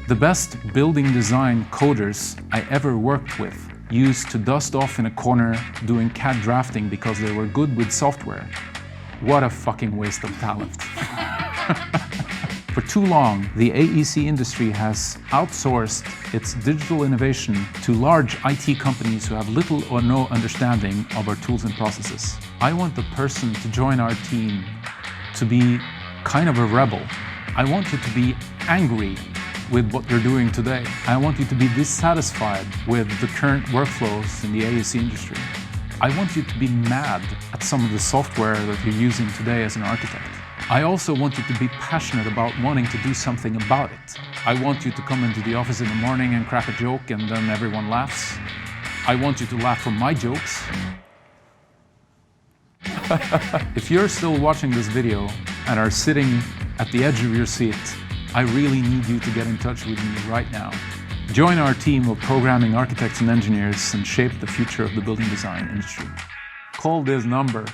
The best building design coders I ever worked with used to dust off in a corner doing CAD drafting because they were good with software. What a fucking waste of talent. For too long, the AEC industry has outsourced its digital innovation to large IT companies who have little or no understanding of our tools and processes. I want the person to join our team to be kind of a rebel. I want you to be angry with what you're doing today. I want you to be dissatisfied with the current workflows in the AEC industry. I want you to be mad at some of the software that you're using today as an architect. I also want you to be passionate about wanting to do something about it. I want you to come into the office in the morning and crack a joke and then everyone laughs. I want you to laugh from my jokes. If you're still watching this video and are sitting at the edge of your seat, I really need you to get in touch with me right now. Join our team of programming architects and engineers and shape the future of the building design industry. Call this number.